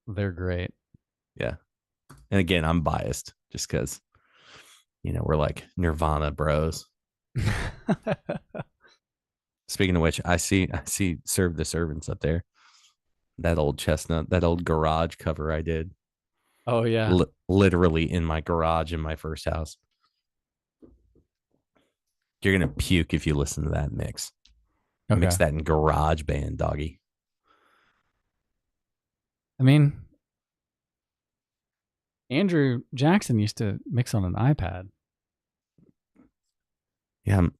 They're great. Yeah. And again, I'm biased just because, we're like Nirvana bros. Speaking of which, I see Serve the Servants up there. That old chestnut, that old garage cover I did. Oh yeah. Literally in my garage in my first house. You're gonna puke if you listen to that mix. Okay. Mix that in Garage Band, doggy. I mean, Andrew Jackson used to mix on an iPad. Yeah, I'm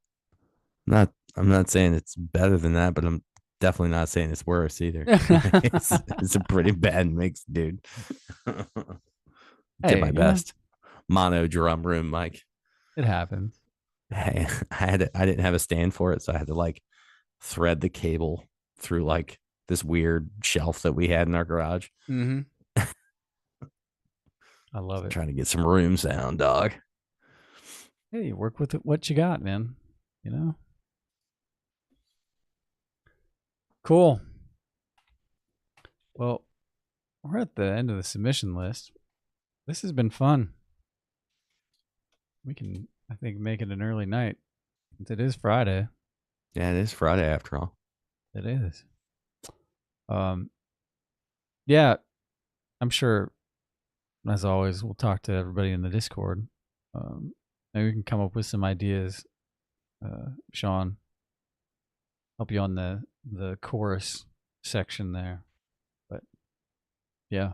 not saying it's better than that, but I'm definitely not saying it's worse either. It's a pretty bad mix, dude. Did Hey, my you know, best. Mono drum room, Mike. it happens. Hey, I didn't have a stand for it, so I had to like thread the cable through like this weird shelf that we had in our garage. Mm-hmm. I love it. Trying to get some room sound, dog. Hey, you work with what you got, man. You know? Cool. Well, we're at the end of the submission list. This has been fun. We can, I think, make it an early night. Since it is Friday. Yeah, it is Friday after all. It is. Yeah, I'm sure, as always, we'll talk to everybody in the Discord. Maybe we can come up with some ideas. Sean, help you on the chorus section there. But yeah,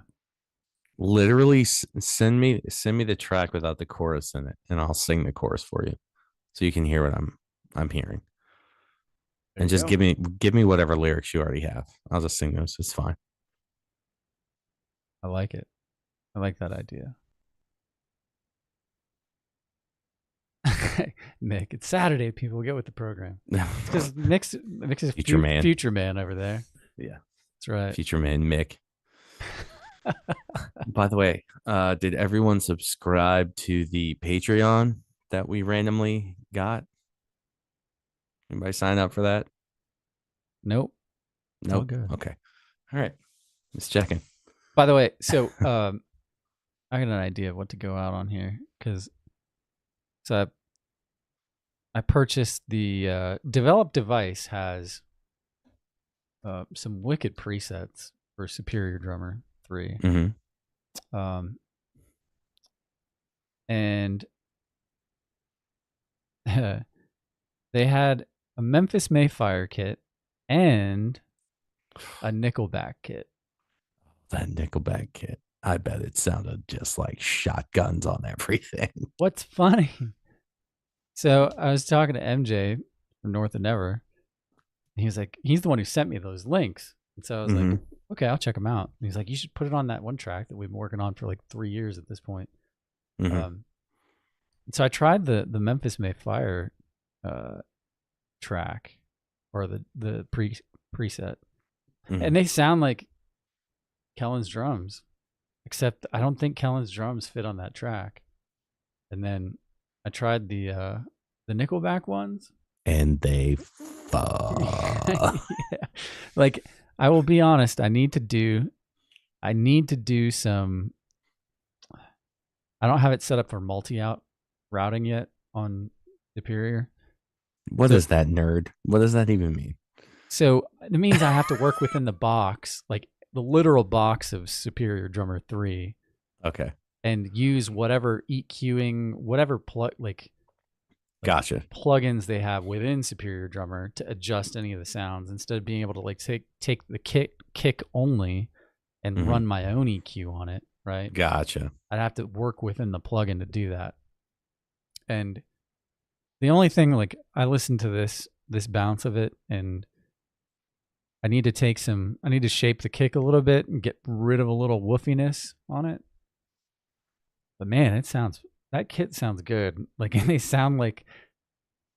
Literally send me the track without the chorus in it, and I'll sing the chorus for you, so you can hear what I'm hearing. there And you just go. give me whatever lyrics you already have. I'll just sing those. It's fine. I like it. I like that idea. Nick, it's Saturday. People get with the program. Because Nick's a Future man. future man over there. Yeah, That's right. future man Mick. By the way, did everyone subscribe to the Patreon that we randomly got? Anybody sign up for that? Nope. Nope. good. Okay. All right. Just checking. By the way, so I got an idea of what to go out on here because I purchased the developed device has some wicked presets for Superior Drummer 3. Mm-hmm. And they had a Memphis Mayfire kit and a Nickelback kit. That Nickelback kit. I bet it sounded just like shotguns on everything. What's funny? So I was talking to MJ from North of Never. And he was like, he's the one who sent me those links. And so I was like, okay, I'll check them out. And he's like, you should put it on that one track that we've been working on for like 3 years at this point. Mhm. So I tried the Memphis Mayfire track or the preset, and they sound like Kellen's drums, except I don't think Kellen's drums fit on that track. And then I tried the Nickelback ones, And they fuck. yeah. Like I will be honest, I need to do some. I don't have it set up for multi-out routing yet on Superior. What is that, nerd? What does that even mean? So it means I have to work within the box, like the literal box of Superior Drummer 3, Okay. and use whatever EQing, whatever Gotcha. plugins they have within Superior Drummer to adjust any of the sounds instead of being able to like take the kick only and run my own EQ on it, right? Gotcha. I'd have to work within the plugin to do that. And the only thing, like, I listened to this bounce of it, and I need to shape the kick a little bit and get rid of a little woofiness on it. But man, that kit sounds good. Like, and they sound like,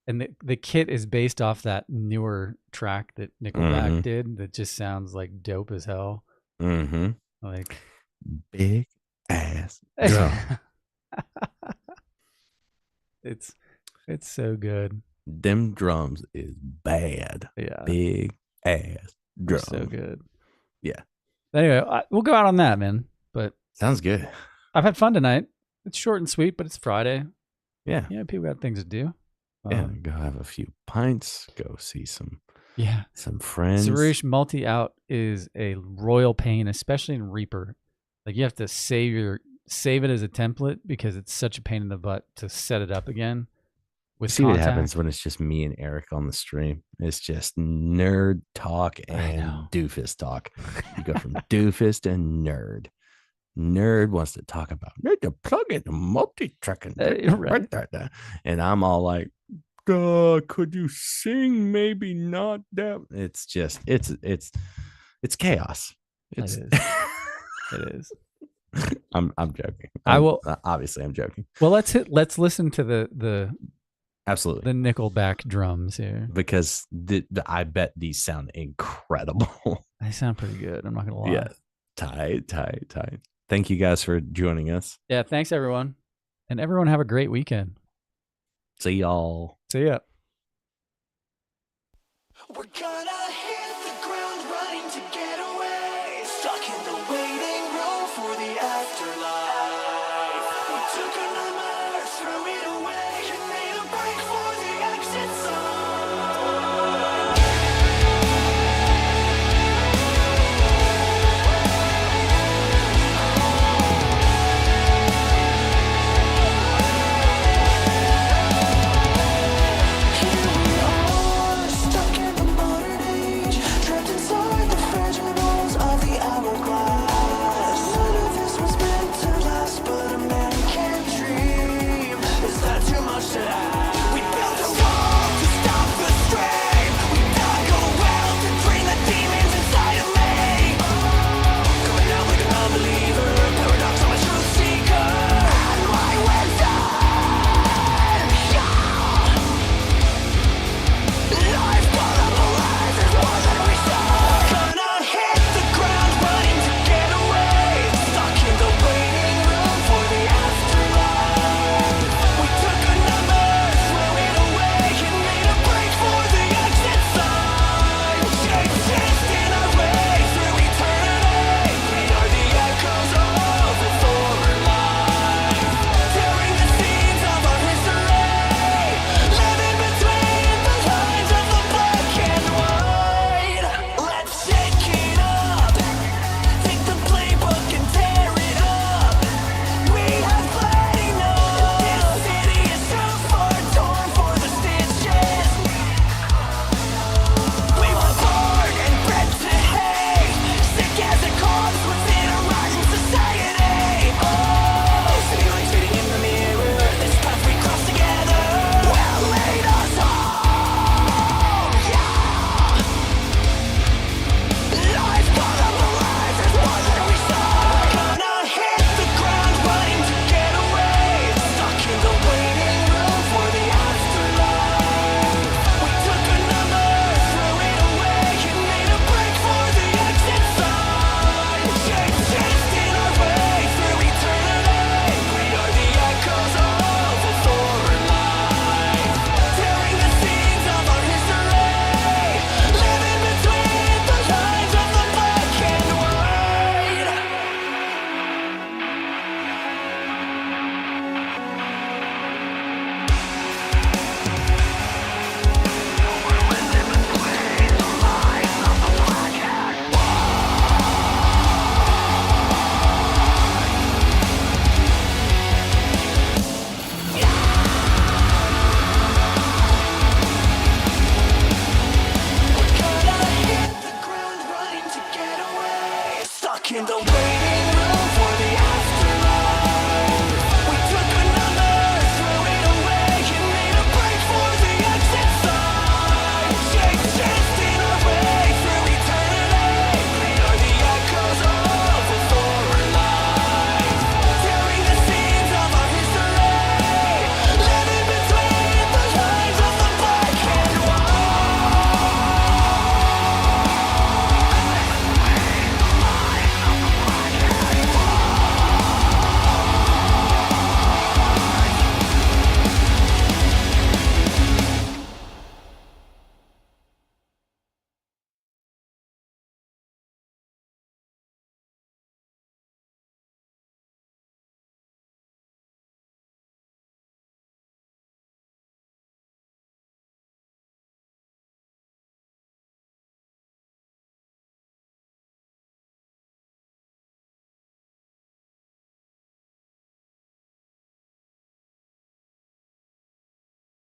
and the kit is based off that newer track that Nickelback did that just sounds like dope as hell. Mm-hmm. Like, big ass drum. It's so good. Them drums is bad. Yeah. Big ass drum. So good. Yeah. Anyway, we'll go out on that, man. But sounds good. I've had fun tonight. It's short and sweet, but it's Friday. Yeah. Yeah, people got things to do. Yeah. Go have a few pints. Go see some friends. Sarush multi-out is a royal pain, especially in Reaper. Like you have to save it as a template because it's such a pain in the butt to set it up again. See what happens when it's just me and Eric on the stream. It's just nerd talk and doofus talk. You go from doofus to nerd. Nerd wants to talk about need to plug in the multi-track and Right. and I'm all like, could you sing? Maybe not that. It's just it's chaos. It's It is. I'm joking. I will obviously I'm joking. Well, let's listen to the Absolutely. the Nickelback drums here. Because I bet these sound incredible. They sound pretty good. I'm not gonna lie. Yeah. Tight. Thank you guys for joining us. Yeah, thanks everyone. And everyone have a great weekend. See y'all. See ya. We're gonna